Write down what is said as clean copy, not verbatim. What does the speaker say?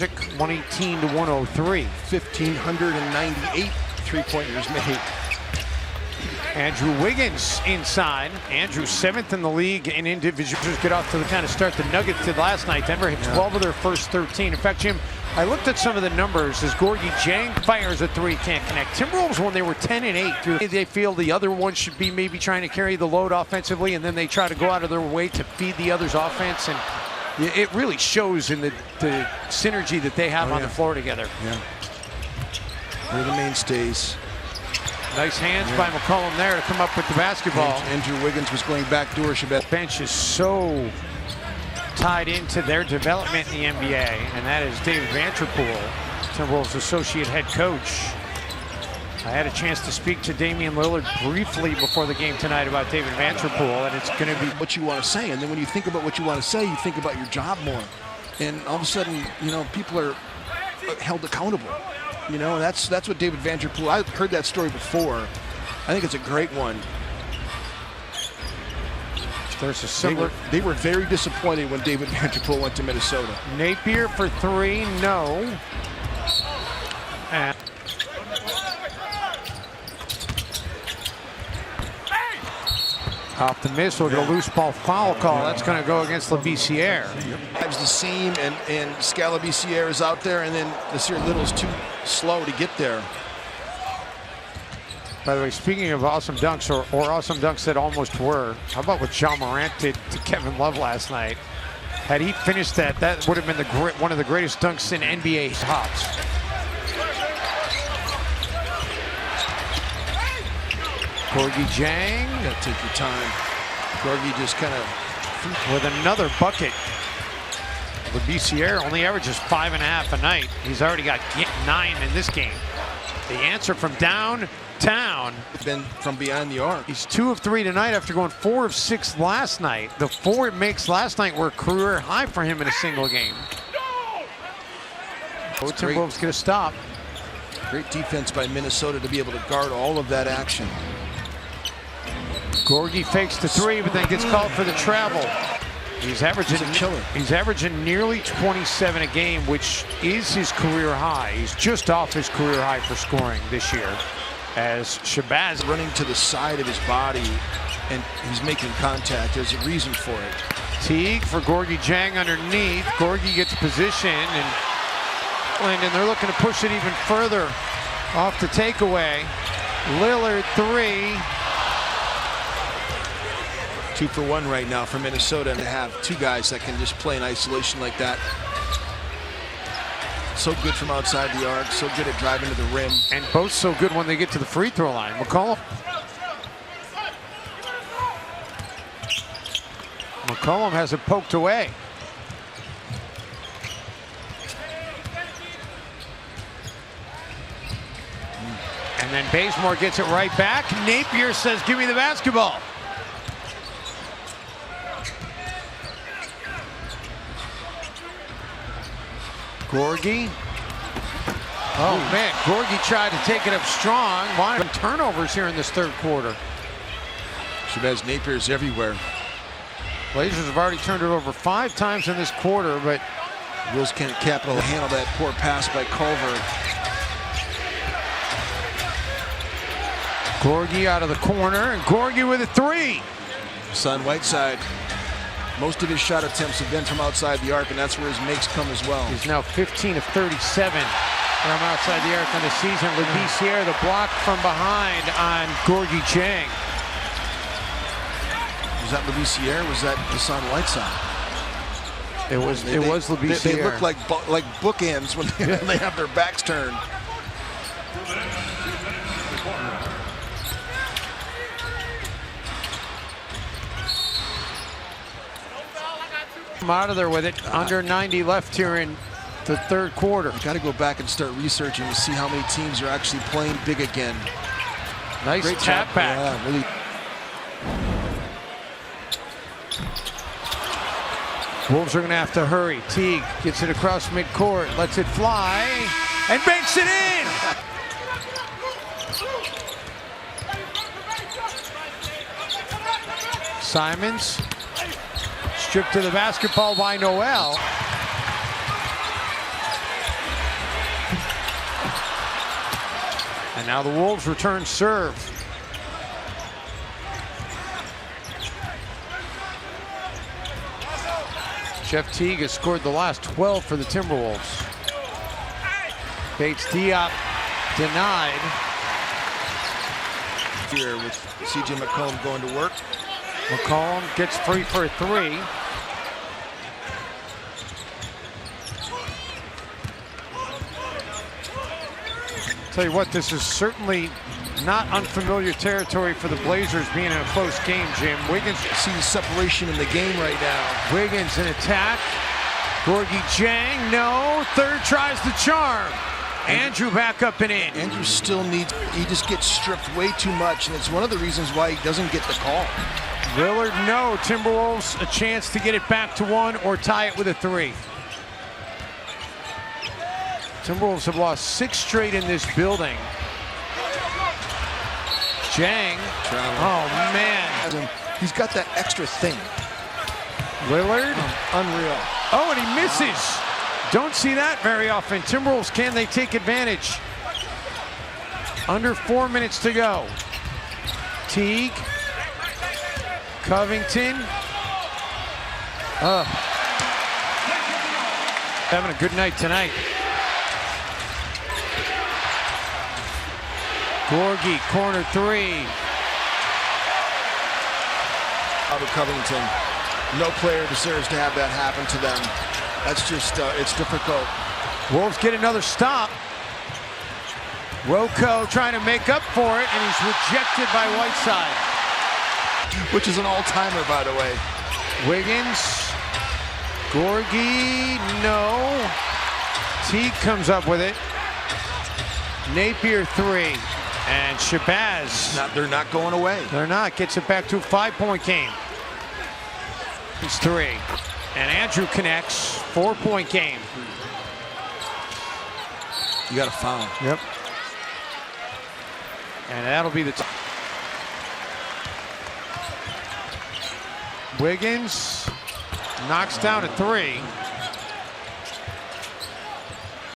118 to 103. 1,598 three-pointers made. Andrew Wiggins inside. Andrew 7th in the league in individuals. Get off to the kind of start the Nuggets did last night. Denver hit 12 of their first 13. In fact, Jim, I looked at some of the numbers as Gorgui Dieng fires a three, can't connect. Timberwolves, when they were 10 and 8, they feel the other one should be maybe trying to carry the load offensively, and then they try to go out of their way to feed the other's offense. And it really shows in the synergy that they have on the floor together. Yeah. They're the mainstays. Nice hands by McCollum there to come up with the basketball. Andrew Wiggins was going back door. Bench is so tied into their development in the NBA, and that is David Vanterpool, Timberwolves associate head coach. I had a chance to speak to Damian Lillard briefly before the game tonight about David Vanterpool, and it's going to be what you want to say. And then when you think about what you want to say, you think about your job more. And all of a sudden, you know, people are held accountable. You know, and that's what David Vanterpool. I've heard that story before. I think it's a great one. There's a similar. They were very disappointed when David Vanterpool went to Minnesota. Napier for three, no. And off the miss, we'll get a loose ball foul call. That's going to go against Labissiere. It's the seam, and Scalabissiere is out there, and then Nasir Little's too slow to get there. By the way, speaking of awesome dunks, or awesome dunks that almost were, how about what John Morant did to Kevin Love last night? Had he finished that, that would have been one of the greatest dunks in NBA hops. Gorgui Dieng. You gotta take your time. Gorgui just kind of with another bucket. Labissiere only averages 5.5 a night. He's already got 9 in this game. The answer from downtown. Been from behind the arc. He's 2 of 3 tonight after going 4 of 6 last night. The 4 it makes last night were a career high for him in a single game. Timberwolves get a stop. Great defense by Minnesota to be able to guard all of that action. Gorgui fakes the 3, but then gets called for the travel. He's averaging a killer. He's averaging nearly 27 a game, which is his career high. He's just off his career high for scoring this year. As Shabazz running to the side of his body, and he's making contact. There's a reason for it. Teague for Gorgui Dieng underneath. Gorgui gets position, and they're looking to push it even further off the takeaway. Lillard 3. 2 for 1 right now for Minnesota, and to have 2 guys that can just play in isolation like that. So good from outside the arc, so good at driving to the rim. And both so good when they get to the free throw line. McCollum has it poked away. And then Bazemore gets it right back. Napier says, "Give me the basketball." Gorgui. Oh man, Gorgui tried to take it up strong. Wanted turnovers here in this third quarter. Shabazz Napier's everywhere. Blazers have already turned it over 5 times in this quarter, but Wolves can't handle that poor pass by Culver. Gorgui out of the corner, and Gorgui with a 3. Son Whiteside. Most of his shot attempts have been from outside the arc, and that's where his makes come as well. He's now 15 of 37 from outside the arc on the season. Labissiere, the block from behind on Gorgui Dieng. Was that Labissiere? Was that Hassan Whiteside? It was Labissiere. They look like bookends when they have their backs turned. Out of there with it. Under 90 left here in the third quarter. You got to go back and start researching to see how many teams are actually playing big again. Nice Great tap job. back. Yeah, really. Wolves are going to have to hurry. Teague gets it across midcourt, lets it fly, and banks it in. Simons. Stripped to the basketball by Noel. And now the Wolves return serve. Jeff Teague has scored the last 12 for the Timberwolves. Bates Diop denied. Here with C.J. McCollum going to work. McCollum gets free for a three. Tell you what, this is certainly not unfamiliar territory for the Blazers being in a close game, Jim. Wiggins. See the separation in the game right now. Wiggins in attack. Gorgui Dieng, no. Third tries the charm. Andrew back up and in. Andrew still needs, he just gets stripped way too much, and it's one of the reasons why he doesn't get the call. Lillard, no. Timberwolves a chance to get it back to one or tie it with a three. Timberwolves have lost 6 straight in this building. Dieng. Oh, man. He's got that extra thing. Lillard. Unreal. Oh, and he misses. Don't see that very often. Timberwolves, can they take advantage? Under 4 minutes to go. Teague. Covington. Having a good night tonight. Gorgui, corner three. Robert Covington. No player deserves to have that happen to them. That's just, it's difficult. Wolves get another stop. Rocco trying to make up for it, and he's rejected by Whiteside. Which is an all-timer, by the way. Wiggins. Gorgui, no. Teague comes up with it. Napier three. And Shabazz. They're not going away. They're not. Gets it back to a 5-point game. It's three. And Andrew connects. 4-point game. You got a foul. Yep. And that'll be the Wiggins knocks down a three.